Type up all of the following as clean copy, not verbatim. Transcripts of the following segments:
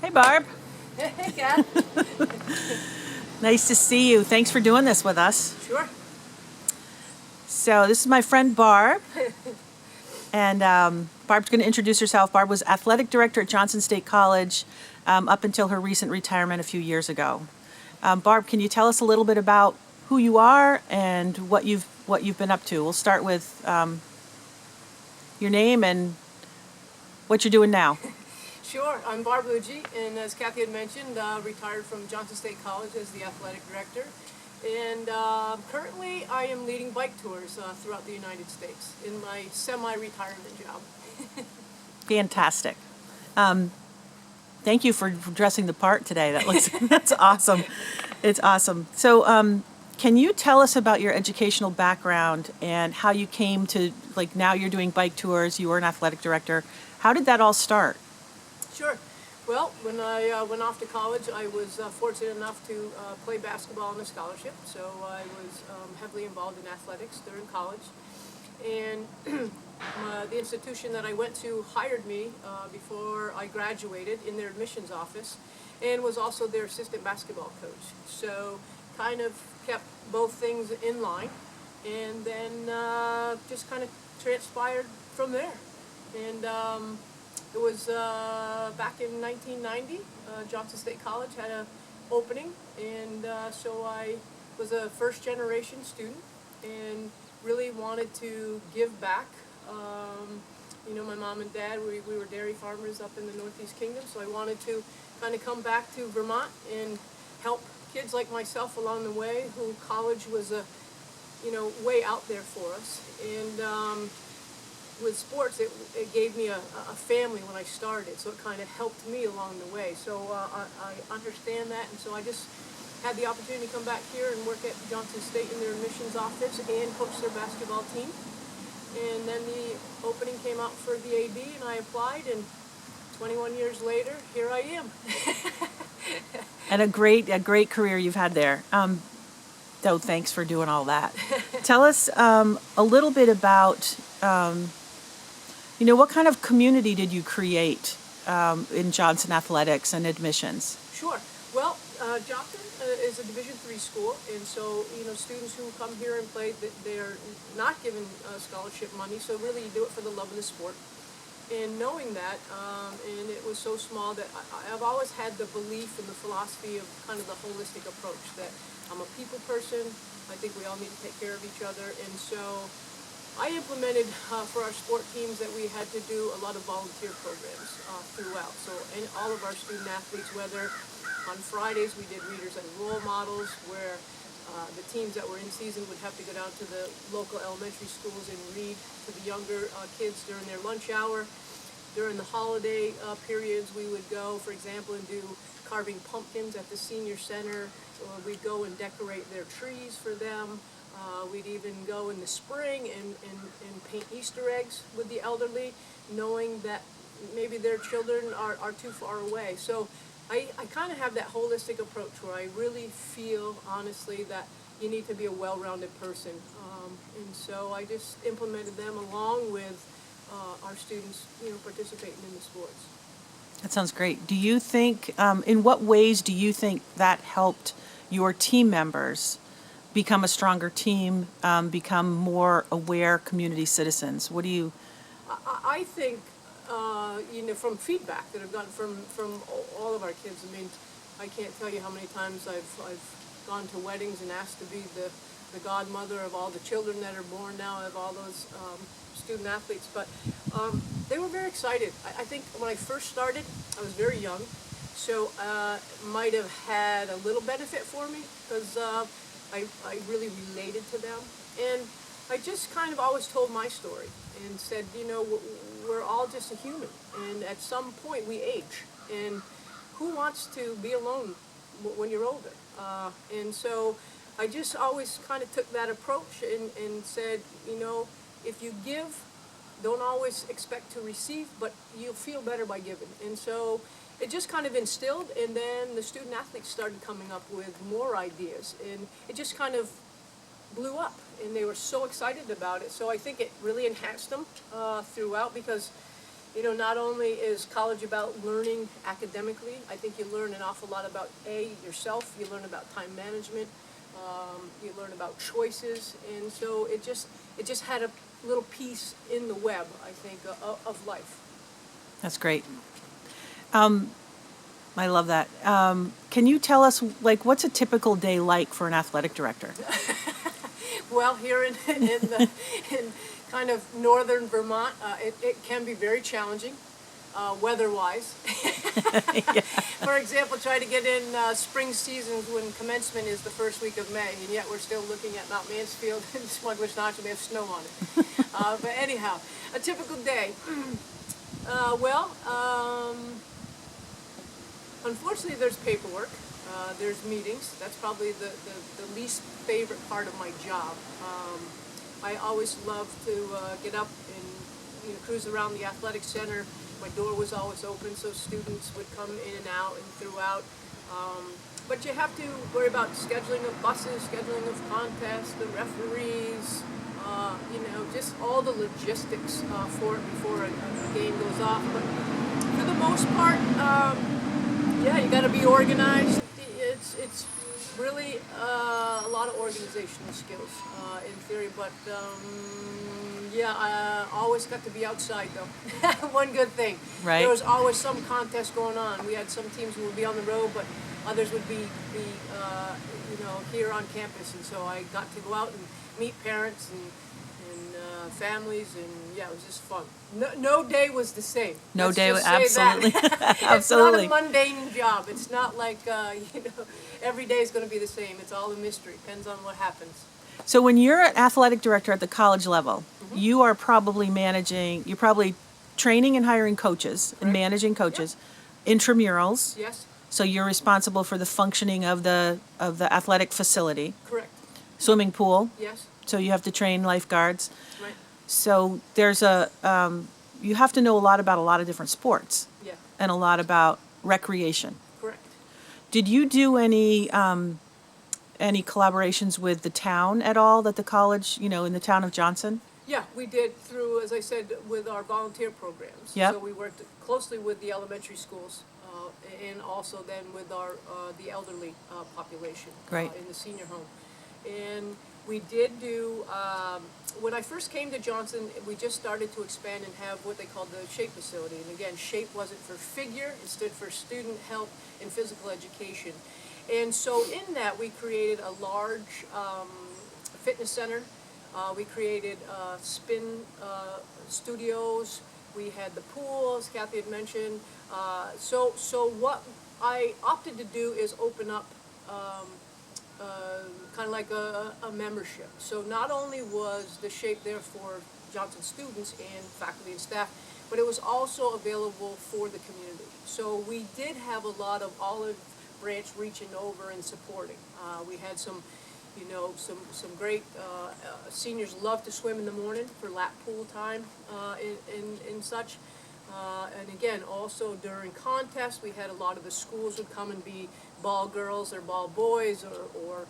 Hey, Barb. Hey, Kat. Nice to see you. Thanks for doing this with us. Sure. So this is my friend Barb, and Barb's going to introduce herself. Barb was athletic director at Johnson State College up until her recent retirement a few years ago. Barb, can you tell us a little bit about who you are and what you've been up to? We'll start with your name and what you're doing now. Sure. I'm Barbara Lougee, and as Kathy had mentioned, retired from Johnson State College as the athletic director. And currently I am leading bike tours throughout the United States in my semi-retirement job. Fantastic. Thank you for dressing the part today. That's awesome. It's awesome. So can you tell us about your educational background and how you came to, like, now you're doing bike tours, you were an athletic director. How did that all start? Sure. Well, when I went off to college, I was fortunate enough to play basketball on a scholarship. So I was heavily involved in athletics during college. And the institution that I went to hired me before I graduated in their admissions office and was also their assistant basketball coach. So kind of kept both things in line, and then just kind of transpired from there. And it was back in 1990, Johnson State College had an opening, and so I was a first generation student and really wanted to give back. You know, my mom and dad, we were dairy farmers up in the Northeast Kingdom, so I wanted to kind of come back to Vermont and help kids like myself along the way who college was a, way out there for us. And with sports, it gave me a family when I started, so it kind of helped me along the way. So I understand that, and so I just had the opportunity to come back here and work at Johnson State in their admissions office and coach their basketball team. And then the opening came out for the AB, and I applied, and 21 years later, here I am. And a great career you've had there. So thanks for doing all that. Tell us a little bit about, what kind of community did you create in Johnson Athletics and admissions? Sure. Well, Johnson is a Division III school, and so students who come here and play, they are not given scholarship money. So really, you do it for the love of the sport. And knowing that, and it was so small that I've always had the belief and the philosophy of kind of the holistic approach that I'm a people person. I think we all need to take care of each other, and so I implemented for our sport teams that we had to do a lot of volunteer programs throughout. So all of our student athletes, whether on Fridays we did readers and role models, where the teams that were in season would have to go down to the local elementary schools and read to the younger kids during their lunch hour. During the holiday periods, we would go, for example, and do carving pumpkins at the senior center. Or we'd go and decorate their trees for them. We'd even go in the spring and paint Easter eggs with the elderly, knowing that maybe their children are too far away. So I kind of have that holistic approach where I really feel, honestly, that you need to be a well-rounded person. And so I just implemented them along with our students, participating in the sports. That sounds great. Do you think, in what ways do you think that helped your team members become a stronger team, become more aware community citizens? What do you... I think, from feedback that I've gotten from all of our kids. I mean, I can't tell you how many times I've gone to weddings and asked to be the godmother of all the children that are born now, of all those student athletes. But they were very excited. I think when I first started, I was very young, so might have had a little benefit for me because I really related to them. And I just kind of always told my story and said, we're all just a human, and at some point we age, and who wants to be alone when you're older? And so I just always kind of took that approach and said, if you give, don't always expect to receive, but you'll feel better by giving. And so it just kind of instilled, and then the student athletes started coming up with more ideas, and it just kind of blew up, and they were so excited about it. So I think it really enhanced them throughout, because You know, not only is college about learning academically, I think you learn an awful lot about yourself, you learn about time management, you learn about choices, and so it just had a little piece in the web, I think, of life. That's great. I love that. Can you tell us, like, what's a typical day like for an athletic director? Well, here in kind of northern Vermont, it can be very challenging, weather-wise. Yeah. For example, try to get in spring seasons when commencement is the first week of May, and yet we're still looking at Mount Mansfield and Smugglers Notch, and we have snow on it. But anyhow, a typical day. Unfortunately, there's paperwork. There's meetings. That's probably the least favorite part of my job. I always loved to get up and cruise around the athletic center. My door was always open, so students would come in and out and throughout. But you have to worry about scheduling of buses, scheduling of contests, the referees, just all the logistics for it before a game goes off. But for the most part, yeah, you got to be organized. It's really a lot of organizational skills in theory, but yeah, I always got to be outside though. One good thing. Right. There was always some contest going on. We had some teams who would be on the road, but others would be here on campus, and so I got to go out and meet parents and families, and yeah, it was just fun. No day was the same. No Let's day, just say absolutely. that. Absolutely. It's not a mundane job. It's not like every day is going to be the same. It's all a mystery. Depends on what happens. So when you're an athletic director at the college level, you are probably you're probably training and hiring coaches and Correct. managing coaches, intramurals. Yes, So you're responsible for the functioning of the athletic facility, correct. swimming pool. Yes, So you have to train lifeguards. right. So there's you have to know a lot about a lot of different sports Yeah, and a lot about recreation. correct. Did you do any collaborations with the town at all, that the college, in the town of Johnson? Yeah, we did through, as I said, with our volunteer programs. Yep. So we worked closely with the elementary schools and also then with our the elderly population Great. In the senior home. And we did do, when I first came to Johnson, we just started to expand and have what they called the SHAPE facility. And again, SHAPE wasn't for figure, it stood for Student Health and Physical Education. And so in that, we created a large fitness center. We created spin studios. We had the pools, Kathy had mentioned. So what I opted to do is open up kind of like a membership. So not only was the SHAPE there for Johnson students and faculty and staff, but it was also available for the community. So we did have a lot of olive branch reaching over and supporting. We had some great seniors love to swim in the morning for lap pool time and such. And again, also during contests, we had a lot of the schools would come and be ball girls or ball boys or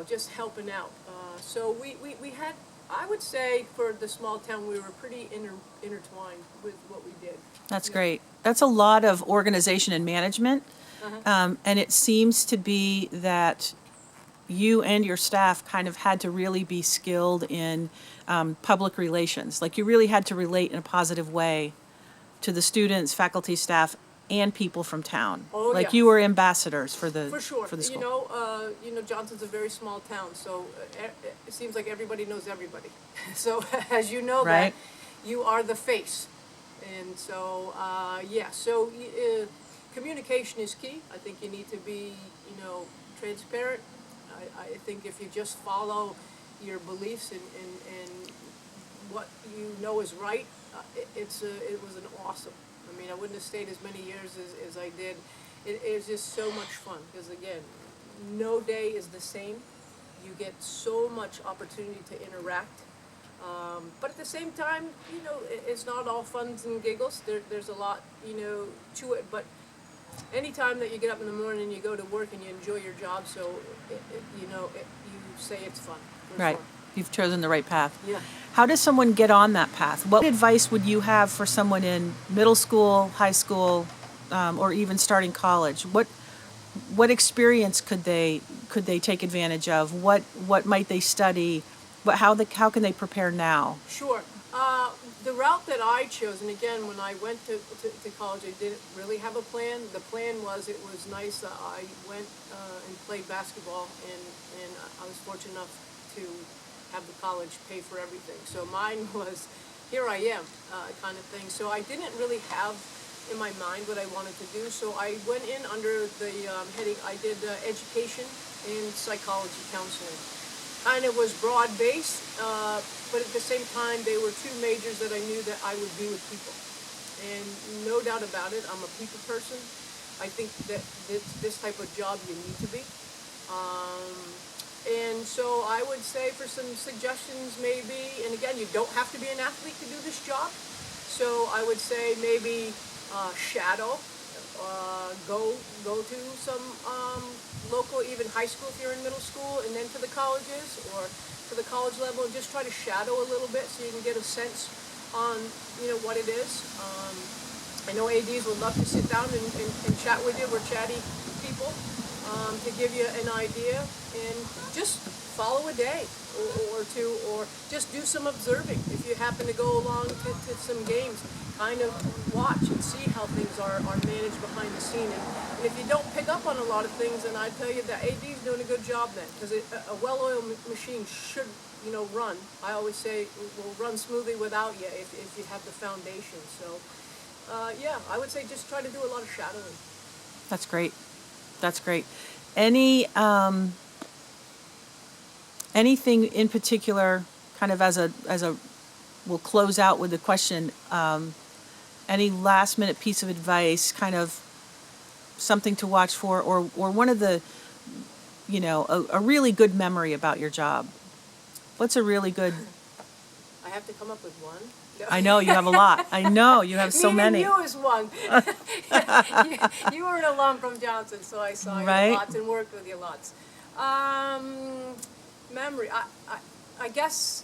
just helping out. So we had, I would say, for the small town, we were pretty intertwined with what we did. That's great. That's a lot of organization and management. And it seems to be that you and your staff kind of had to really be skilled in public relations. Like, you really had to relate in a positive way to the students, faculty, staff, and people from town. Oh, like, yeah. you were ambassadors for the For the school. Johnson's a very small town, so it seems like everybody knows everybody. So as you know Right. that, you are the face. And so, communication is key. I think you need to be, transparent. I think if you just follow your beliefs and what you know is right, it was an awesome. I mean, I wouldn't have stayed as many years as I did. It was just so much fun because, again, no day is the same. You get so much opportunity to interact. But at the same time, it's not all funs and giggles. There's a lot, to it. But anytime that you get up in the morning and you go to work and you enjoy your job, so you say it's fun. For Right. sure. You've chosen the right path. Yeah. How does someone get on that path? What advice would you have for someone in middle school, high school, or even starting college? What experience could they take advantage of? What might they study? How can they prepare now? Sure. The route that I chose, and again, when I went to college, I didn't really have a plan. The plan was, it was nice. I went and played basketball, and I was fortunate enough to have the college pay for everything. So mine was, here I am, kind of thing. So I didn't really have in my mind what I wanted to do. So I went in under the heading, I did education and psychology counseling. Kind of was broad-based, but at the same time, they were two majors that I knew that I would be with people. And no doubt about it, I'm a people person. I think that this type of job you need to be. And so I would say, for some suggestions maybe, and again, you don't have to be an athlete to do this job. So I would say maybe shadow, go to some local, even high school if you're in middle school, and then to the colleges or to the college level, and just try to shadow a little bit so you can get a sense on what it is. I know ADs would love to sit down and chat with you. We're chatty people, to give you an idea, and just follow a day or two, or just do some observing. If you happen to go along to some games, kind of watch and see how things are managed behind the scene. And if you don't pick up on a lot of things, then I tell you that AD is doing a good job then, because a well-oiled machine should run. I always say will run smoothly without you if you have the foundation. So yeah, I would say just try to do a lot of shadowing. That's great. That's great. Anything in particular, kind of as a we'll close out with the question, any last minute piece of advice, kind of something to watch for, or one of the, a really good memory about your job? What's a really good? I have to come up with one. No. I know you have a lot. I know you have so many. You is one. you were an alum from Johnson, so I saw you lots and worked with you lots. Memory, I guess,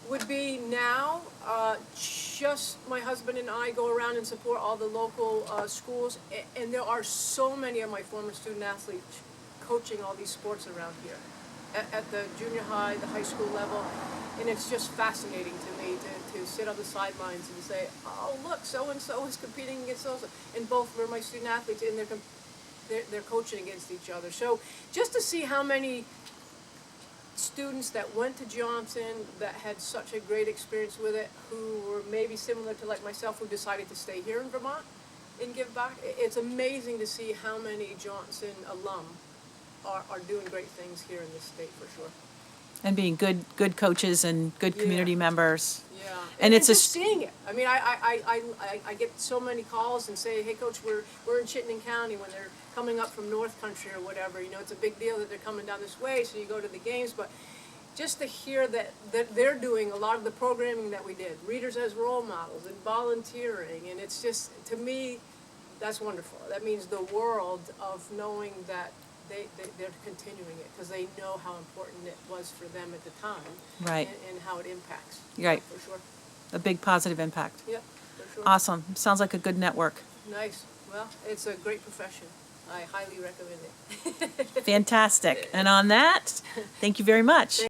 would be now, just my husband and I go around and support all the local schools, and there are so many of my former student athletes coaching all these sports around here at the junior high, the high school level, and it's just fascinating to me to sit on the sidelines and say, oh look, so-and-so is competing against so-and-so, and both were my student athletes, and they're coaching against each other. So just to see how many students that went to Johnson that had such a great experience with it, who were maybe similar to like myself, who decided to stay here in Vermont and give back. It's amazing to see how many Johnson alum are doing great things here in this state, for sure. And being good coaches and good community members. Yeah, and it's just seeing it. I mean, I get so many calls and say, hey coach, we're in Chittenden County, when they're coming up from North Country or whatever. It's a big deal that they're coming down this way, so you go to the games. But just to hear that they're doing a lot of the programming that we did, readers as role models and volunteering, and it's just, to me, that's wonderful. That means the world of knowing that they're continuing it, because they know how important it was for them at the time, right, and how it impacts. Right, for sure. A big positive impact. Yep, for sure. Awesome. Sounds like a good network. Nice. Well, it's a great profession. I highly recommend it. Fantastic. And on that, thank you very much.